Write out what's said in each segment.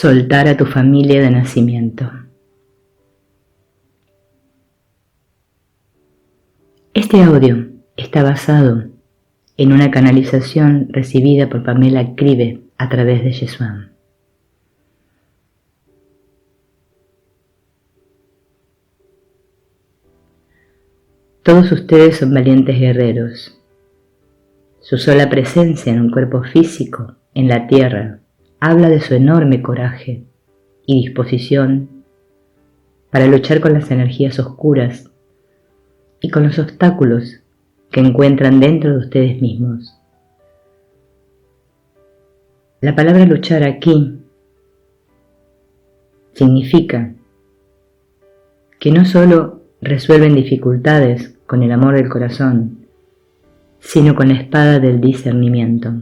Soltar a tu familia de nacimiento. Este audio está basado en una canalización recibida por Pamela Cribe a través de Yesuán. Todos ustedes son valientes guerreros. Su sola presencia en un cuerpo físico, en la tierra, habla de su enorme coraje y disposición para luchar con las energías oscuras y con los obstáculos que encuentran dentro de ustedes mismos. La palabra luchar aquí significa que no solo resuelven dificultades con el amor del corazón, sino con la espada del discernimiento.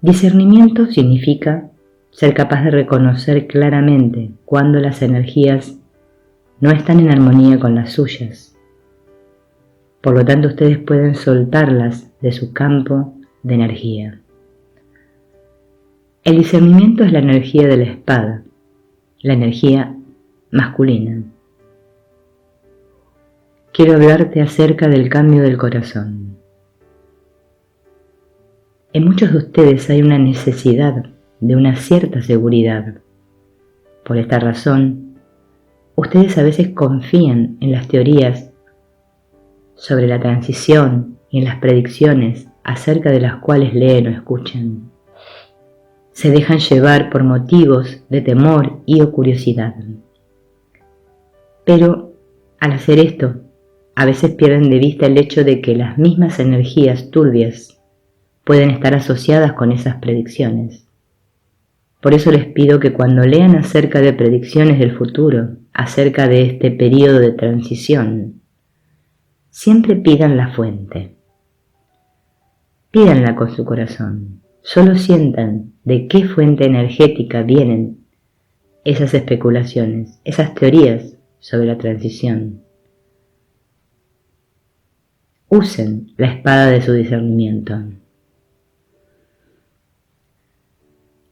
Discernimiento significa ser capaz de reconocer claramente cuando las energías no están en armonía con las suyas. Por lo tanto, ustedes pueden soltarlas de su campo de energía. El discernimiento es la energía de la espada, la energía masculina. Quiero hablarte acerca del cambio del corazón. En muchos de ustedes hay una necesidad de una cierta seguridad. Por esta razón, ustedes a veces confían en las teorías sobre la transición y en las predicciones acerca de las cuales leen o escuchan. Se dejan llevar por motivos de temor y o curiosidad. Pero al hacer esto, a veces pierden de vista el hecho de que las mismas energías turbias pueden estar asociadas con esas predicciones. Por eso les pido que cuando lean acerca de predicciones del futuro, acerca de este periodo de transición, siempre pidan la fuente. Pídanla con su corazón. Solo sientan de qué fuente energética vienen esas especulaciones, esas teorías sobre la transición. Usen la espada de su discernimiento.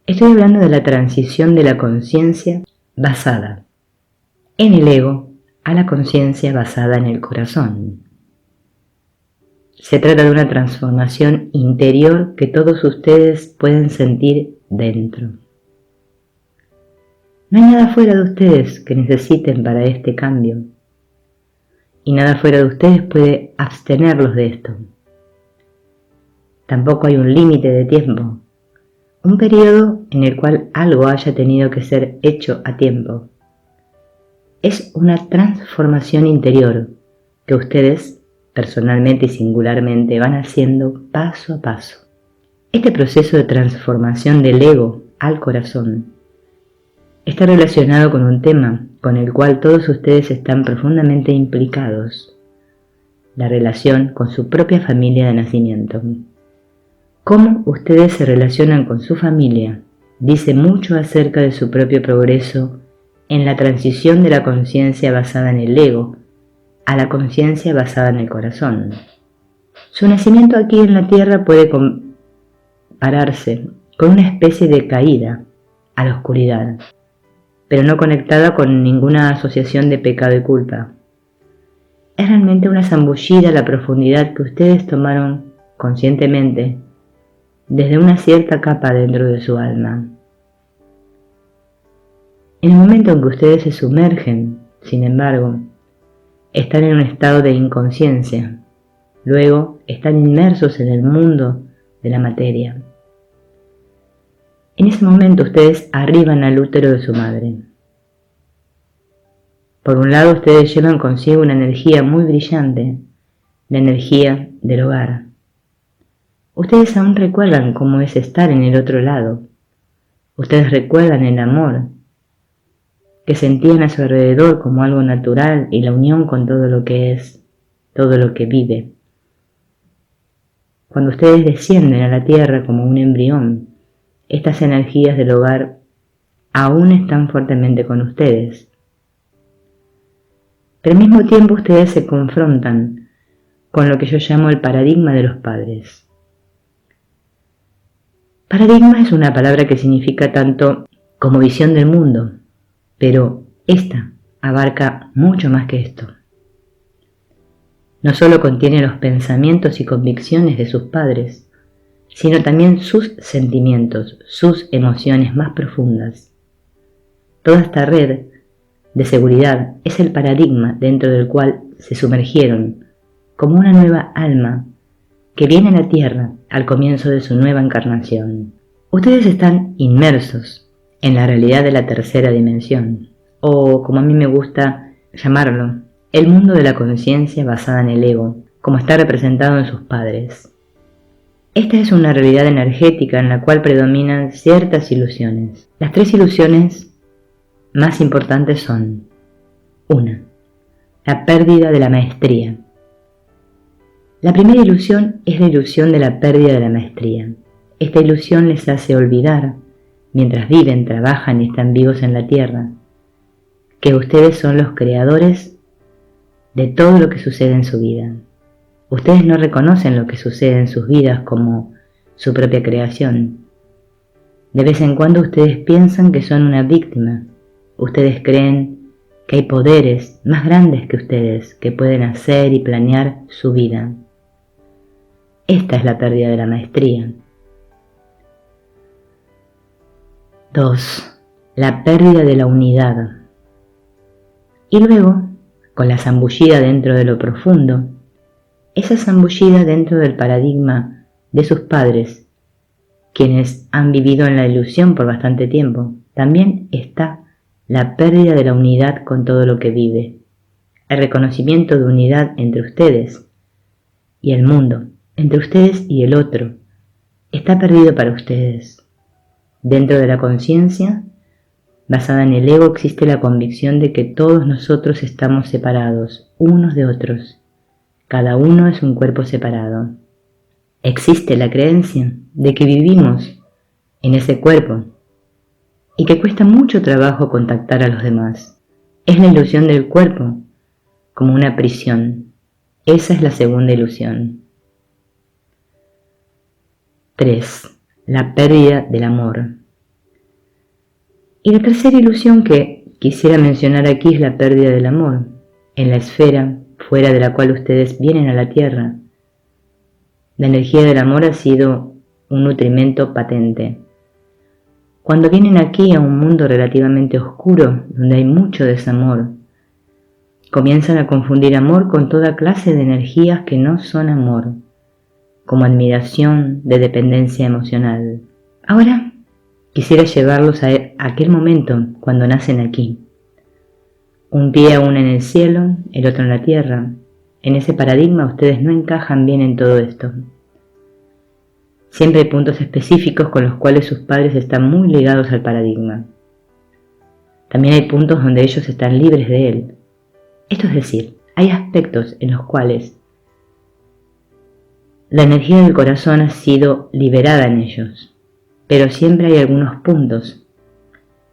Estoy hablando de la transición de la conciencia basada en el ego a la conciencia basada en el corazón. Se trata de una transformación interior que todos ustedes pueden sentir dentro. No hay nada fuera de ustedes que necesiten para este cambio, y nada fuera de ustedes puede abstenerlos de esto. Tampoco hay un límite de tiempo, un periodo en el cual algo haya tenido que ser hecho a tiempo. Es una transformación interior que ustedes personalmente y singularmente van haciendo paso a paso. Este proceso de transformación del ego al corazón está relacionado con un tema con el cual todos ustedes están profundamente implicados: la relación con su propia familia de nacimiento. Cómo ustedes se relacionan con su familia dice mucho acerca de su propio progreso en la transición de la conciencia basada en el ego a la conciencia basada en el corazón. Su nacimiento aquí en la tierra puede compararse con una especie de caída a la oscuridad, pero no conectada con ninguna asociación de pecado y culpa. Es realmente una zambullida a la profundidad que ustedes tomaron conscientemente desde una cierta capa dentro de su alma. En el momento en que ustedes se sumergen, sin embargo, están en un estado de inconsciencia. Luego están inmersos en el mundo de la materia. En ese momento ustedes arriban al útero de su madre. Por un lado, ustedes llevan consigo una energía muy brillante, la energía del hogar. Ustedes aún recuerdan cómo es estar en el otro lado. Ustedes recuerdan el amor que sentían a su alrededor como algo natural y la unión con todo lo que es, todo lo que vive. Cuando ustedes descienden a la tierra como un embrión, estas energías del hogar aún están fuertemente con ustedes. Pero al mismo tiempo ustedes se confrontan con lo que yo llamo el paradigma de los padres. Paradigma es una palabra que significa tanto como visión del mundo, pero esta abarca mucho más que esto. No solo contiene los pensamientos y convicciones de sus padres, sino también sus sentimientos, sus emociones más profundas. Toda esta red de seguridad es el paradigma dentro del cual se sumergieron como una nueva alma que viene a la Tierra al comienzo de su nueva encarnación. Ustedes están inmersos en la realidad de la tercera dimensión, o como a mí me gusta llamarlo, el mundo de la conciencia basada en el ego, como está representado en sus padres. Esta es una realidad energética en la cual predominan ciertas ilusiones. Las 3 ilusiones más importantes son: 1. La pérdida de la maestría. La primera ilusión es la ilusión de la pérdida de la maestría. Esta ilusión les hace olvidar, mientras viven, trabajan y están vivos en la Tierra, que ustedes son los creadores de todo lo que sucede en su vida. Ustedes no reconocen lo que sucede en sus vidas como su propia creación. De vez en cuando ustedes piensan que son una víctima. Ustedes creen que hay poderes más grandes que ustedes que pueden hacer y planear su vida. Esta es la pérdida de la maestría. 2. La pérdida de la unidad. Y luego, con la zambullida dentro de lo profundo, esa zambullida dentro del paradigma de sus padres, quienes han vivido en la ilusión por bastante tiempo, también está la pérdida de la unidad con todo lo que vive, el reconocimiento de unidad entre ustedes y el mundo, entre ustedes y el otro, está perdido para ustedes. Dentro de la conciencia, basada en el ego, existe la convicción de que todos nosotros estamos separados, unos de otros. Cada uno es un cuerpo separado. Existe la creencia de que vivimos en ese cuerpo y que cuesta mucho trabajo contactar a los demás. Es la ilusión del cuerpo como una prisión. Esa es la segunda ilusión. 3. La pérdida del amor. Y la tercera ilusión que quisiera mencionar aquí es la pérdida del amor, en la esfera fuera de la cual ustedes vienen a la Tierra. La energía del amor ha sido un nutrimento patente. Cuando vienen aquí a un mundo relativamente oscuro, donde hay mucho desamor, comienzan a confundir amor con toda clase de energías que no son amor, como admiración, de dependencia emocional. Ahora, quisiera llevarlos a aquel momento cuando nacen aquí. Un pie aún en el cielo, el otro en la tierra. En ese paradigma ustedes no encajan bien en todo esto. Siempre hay puntos específicos con los cuales sus padres están muy ligados al paradigma. También hay puntos donde ellos están libres de él. Esto es decir, hay aspectos en los cuales la energía del corazón ha sido liberada en ellos, pero siempre hay algunos puntos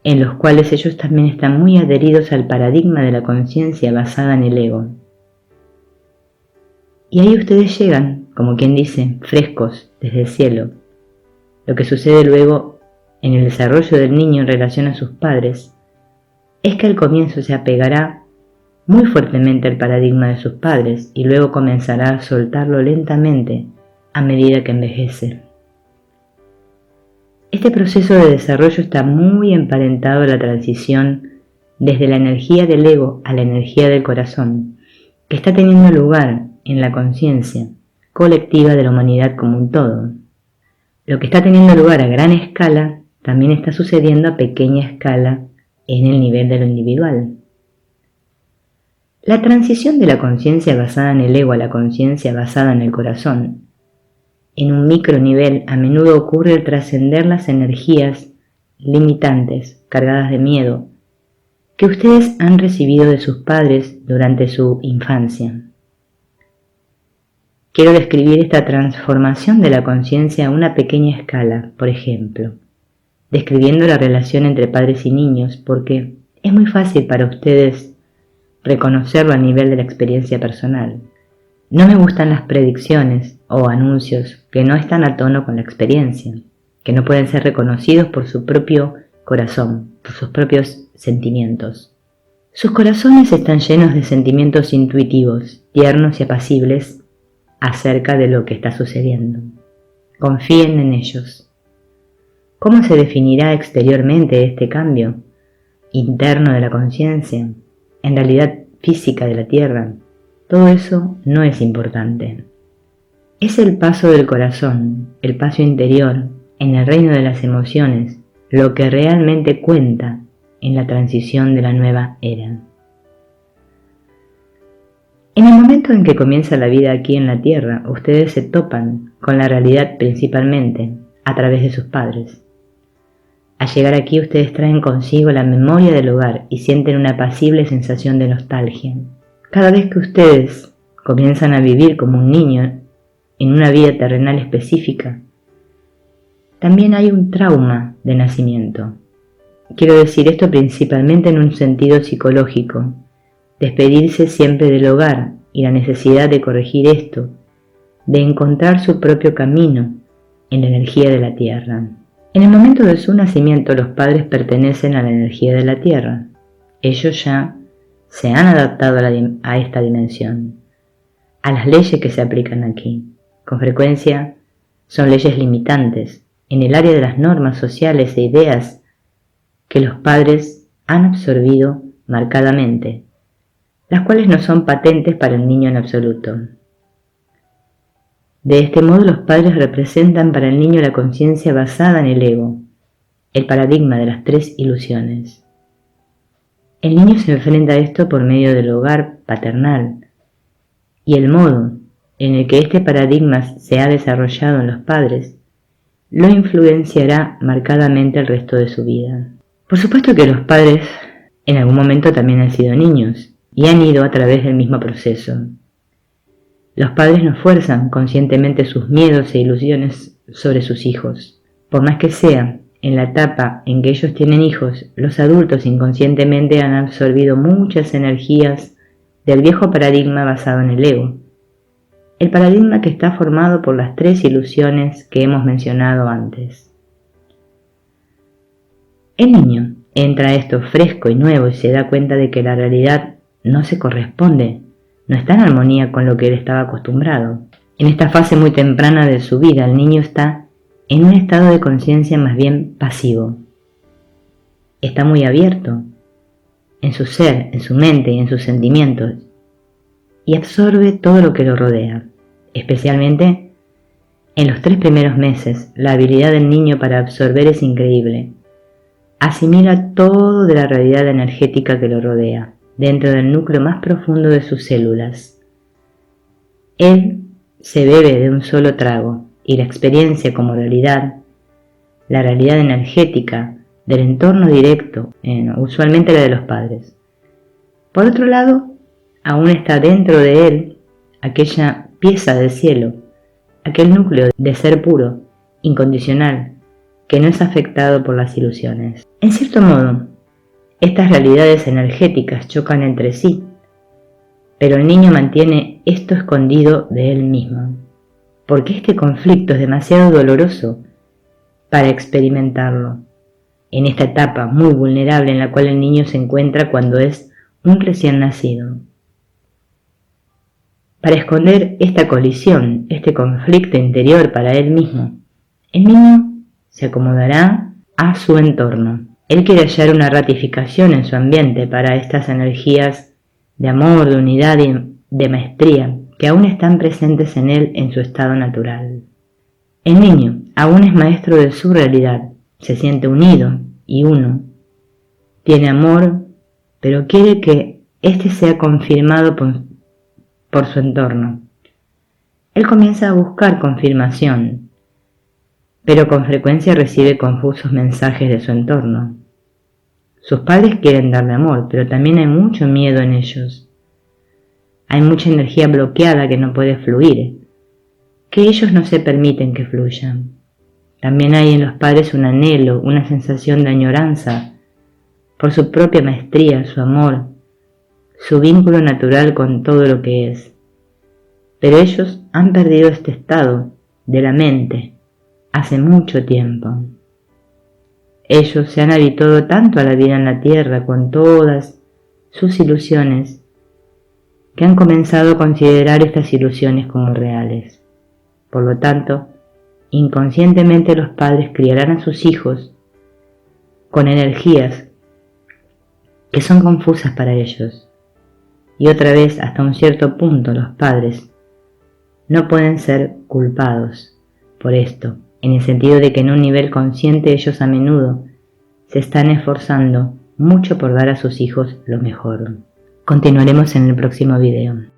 en los cuales ellos también están muy adheridos al paradigma de la conciencia basada en el ego. Y ahí ustedes llegan, como quien dice, frescos desde el cielo. Lo que sucede luego en el desarrollo del niño en relación a sus padres es que al comienzo se apegará muy fuertemente al paradigma de sus padres y luego comenzará a soltarlo lentamente a medida que envejece. Este proceso de desarrollo está muy emparentado a la transición desde la energía del ego a la energía del corazón, que está teniendo lugar en la conciencia colectiva de la humanidad como un todo. Lo que está teniendo lugar a gran escala también está sucediendo a pequeña escala en el nivel de lo individual. La transición de la conciencia basada en el ego a la conciencia basada en el corazón, en un micronivel, a menudo ocurre al trascender las energías limitantes, cargadas de miedo, que ustedes han recibido de sus padres durante su infancia. Quiero describir esta transformación de la conciencia a una pequeña escala, por ejemplo, describiendo la relación entre padres y niños, porque es muy fácil para ustedes reconocerlo a nivel de la experiencia personal. No me gustan las predicciones o anuncios que no están a tono con la experiencia. que no pueden ser reconocidos por su propio corazón, por sus propios sentimientos. Sus corazones están llenos de sentimientos intuitivos, tiernos y apacibles acerca de lo que está sucediendo. Confíen en ellos. ¿Cómo se definirá exteriormente este cambio interno de la conciencia, en realidad física de la Tierra? Todo eso no es importante. Es el paso del corazón, el paso interior, en el reino de las emociones, lo que realmente cuenta en la transición de la nueva era. En el momento en que comienza la vida aquí en la Tierra, ustedes se topan con la realidad principalmente a través de sus padres. Al llegar aquí ustedes traen consigo la memoria del hogar y sienten una apacible sensación de nostalgia. Cada vez que ustedes comienzan a vivir como un niño en una vida terrenal específica, también hay un trauma de nacimiento. Quiero decir esto principalmente en un sentido psicológico, despedirse siempre del hogar y la necesidad de corregir esto, de encontrar su propio camino en la energía de la Tierra. En el momento de su nacimiento los padres pertenecen a la energía de la Tierra. Ellos ya se han adaptado a esta dimensión, a las leyes que se aplican aquí. Con frecuencia son leyes limitantes en el área de las normas sociales e ideas que los padres han absorbido marcadamente, las cuales no son patentes para el niño en absoluto. De este modo los padres representan para el niño la conciencia basada en el ego, el paradigma de las tres ilusiones. El niño se enfrenta a esto por medio del hogar paternal y el modo en el que este paradigma se ha desarrollado en los padres lo influenciará marcadamente el resto de su vida. Por supuesto que los padres en algún momento también han sido niños y han ido a través del mismo proceso. Los padres no fuerzan conscientemente sus miedos e ilusiones sobre sus hijos. Por más que sea en la etapa en que ellos tienen hijos, los adultos inconscientemente han absorbido muchas energías del viejo paradigma basado en el ego. El paradigma que está formado por las tres ilusiones que hemos mencionado antes. El niño entra a esto fresco y nuevo y se da cuenta de que la realidad no se corresponde, no está en armonía con lo que él estaba acostumbrado. En esta fase muy temprana de su vida, el niño está en un estado de conciencia más bien pasivo. Está muy abierto en su ser, en su mente y en sus sentimientos, y absorbe todo lo que lo rodea. Especialmente en los 3 primeros meses, la habilidad del niño para absorber es increíble. Asimila todo de la realidad energética que lo rodea, dentro del núcleo más profundo de sus células. Él se bebe de un solo trago y la experiencia como realidad, la realidad energética del entorno directo, usualmente la de los padres. Por otro lado, aún está dentro de él aquella pieza del cielo, aquel núcleo de ser puro, incondicional, que no es afectado por las ilusiones. En cierto modo, estas realidades energéticas chocan entre sí, pero el niño mantiene esto escondido de él mismo, porque este conflicto es demasiado doloroso para experimentarlo, en esta etapa muy vulnerable en la cual el niño se encuentra cuando es un recién nacido. Para esconder esta colisión, este conflicto interior para él mismo, el niño se acomodará a su entorno. Él quiere hallar una ratificación en su ambiente para estas energías de amor, de unidad y de maestría que aún están presentes en él en su estado natural. El niño aún es maestro de su realidad, se siente unido y uno. Tiene amor, pero quiere que éste sea confirmado por su entorno. Él comienza a buscar confirmación, pero con frecuencia recibe confusos mensajes de su entorno. Sus padres quieren darle amor, pero también hay mucho miedo en ellos. Hay mucha energía bloqueada que no puede fluir, que ellos no se permiten que fluyan. También hay en los padres un anhelo, una sensación de añoranza por su propia maestría, su amor, su vínculo natural con todo lo que es. Pero ellos han perdido este estado de la mente hace mucho tiempo. Ellos se han habituado tanto a la vida en la tierra con todas sus ilusiones que han comenzado a considerar estas ilusiones como reales. Por lo tanto, inconscientemente los padres criarán a sus hijos con energías que son confusas para ellos. Y otra vez, hasta un cierto punto, los padres no pueden ser culpados por esto, en el sentido de que en un nivel consciente ellos a menudo se están esforzando mucho por dar a sus hijos lo mejor. Continuaremos en el próximo video.